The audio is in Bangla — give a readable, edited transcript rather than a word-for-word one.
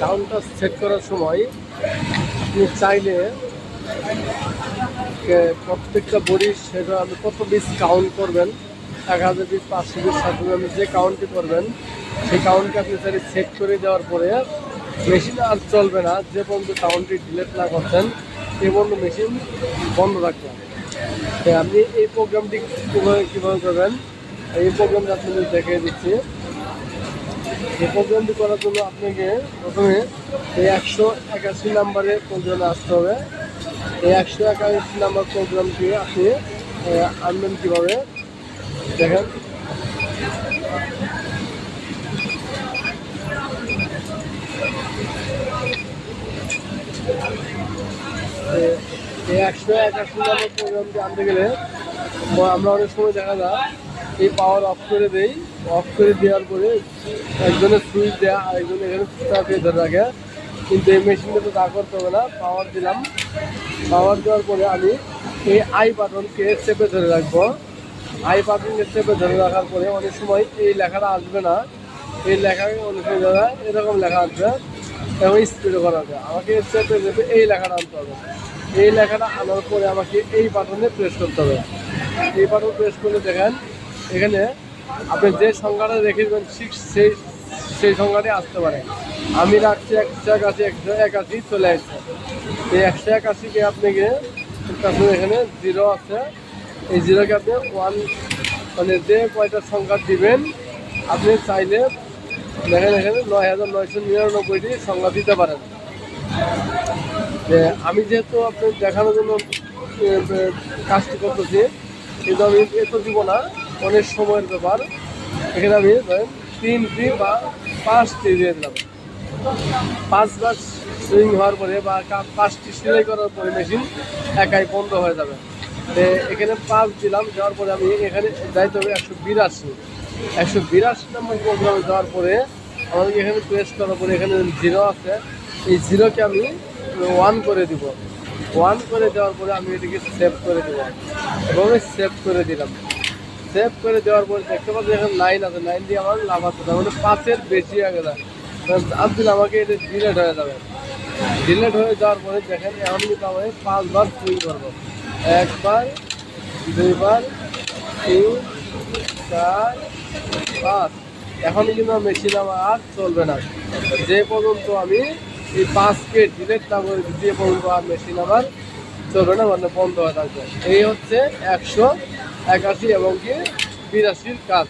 কাউন্টটা সেট করার সময় আপনি চাইলে প্রত্যেকটা বড়ি সেটা আপনি কত পিস কাউন্ট করবেন, 1000 পিস, 500 পিস, 700 পিস, আপনি যে কাউন্টটি করবেন সেই কাউন্টকে আপনি চাইলে সেট করে দেওয়ার পরে মেশিন আর চলবে না। যে পর্যন্ত কাউন্টটি ডিলেট না করছেন সে পর্যন্ত মেশিন বন্ধ রাখবেন। আপনি এই প্রোগ্রামটি কীভাবে করবেন, এই প্রোগ্রামটা আপনাদের দেখিয়ে দিচ্ছি। এই প্রোগ্রামটি করার জন্য আপনাকে প্রথমে এই 181 নাম্বারে প্রোগ্রামে আসতে হবে। এই 181 নাম্বার প্রোগ্রামটি আপনি আনবেন কীভাবে দেখেন। এই 181 নাম্বার প্রোগ্রামটি আনতে গেলে আমরা অনেক সময় দেখা যায় এই পাওয়ার অফ করে দেই। অফ করে দেওয়ার পরে একজনের সুইচ দেওয়া, আরেকজন এখানে সুইচটাকে ধরে রাখে, কিন্তু এই মেশিনটা তো তা করতে হবে না। পাওয়ার দিলাম, পাওয়ার দেওয়ার পরে আমি এই আই বাটনকে চেপে ধরে রাখবো। আই বাটনকে চেপে ধরে রাখার পরে অনেক সময় এই লেখাটা আসবে না, এই লেখাকে অনেক সময় দেখা এরকম লেখা আসবে এবং স্পিডে করা হবে। আমাকে চেপে চেপে এই লেখাটা আনতে হবে। এই লেখাটা আনার পরে আমাকে এই বাটনে প্রেস করতে হবে। এই বাটন প্রেস করলে দেখেন এখানে আপনি যে সংখ্যাটা রেখে দেবেন ঠিক সেই সংখ্যাটি আসতে পারে। আমি রাখছি 181 চলে আসছে। এই 181কে আপনাকে এখানে 0 আছে, এই 0কে আপনি 1 মানে যে কয়টা সংখ্যা দিবেন আপনি চাইলে দেখেন এখানে 9999টি সংখ্যা দিতে পারেন। আমি যেহেতু আপনি দেখানোর জন্য কাজটি করতেছি, কিন্তু আমি এত দিব না, অনেক সময়ের ব্যাপার। এখানে আমি ধরেন 3টি বা 5টি দিয়ে দিলাম। 5বার সুইং হওয়ার পরে বা 5টি সেলাই করার পরে মেশিন একাই বন্ধ হয়ে যাবে। এখানে 5 দিলাম, দেওয়ার পরে আমি এখানে যাইতে হবে 182 নম্বর প্রোগ্রামে যাওয়ার পরে আমাদেরকে এখানে প্রেস করার পরে এখানে 0 আছে, এই 0কে আমি 1 করে দিব। 1 করে দেওয়ার পরে আমি এটিকে সেভ করে দেবো এবং সেভ করে দিলাম। সেভ করে দেওয়ার পরে দেখতে পাচ্ছি এখানে 9 আছে, 9 দিয়ে আমার লাভ আছে, তার মানে 5-এর বেশি হয়ে গেছে। আর দিলে আমাকে এটা ডিলেট হয়ে যাবে। ডিলেট হয়ে যাওয়ার পরে দেখেন এখন কিন্তু আমি 5বার সুইং করবো। 1 বার, 2 বার, 3, 4, 5। এখন কিন্তু মেশিন আমার আর চলবে না। যে পর্যন্ত আমি এই 5কে ডিলেট না করে যে পর্যন্ত আর মেশিন আমার চলবে না, মানে বন্ধ হয়ে থাকবে। এই হচ্ছে 181 এবং কি 82 কাজ।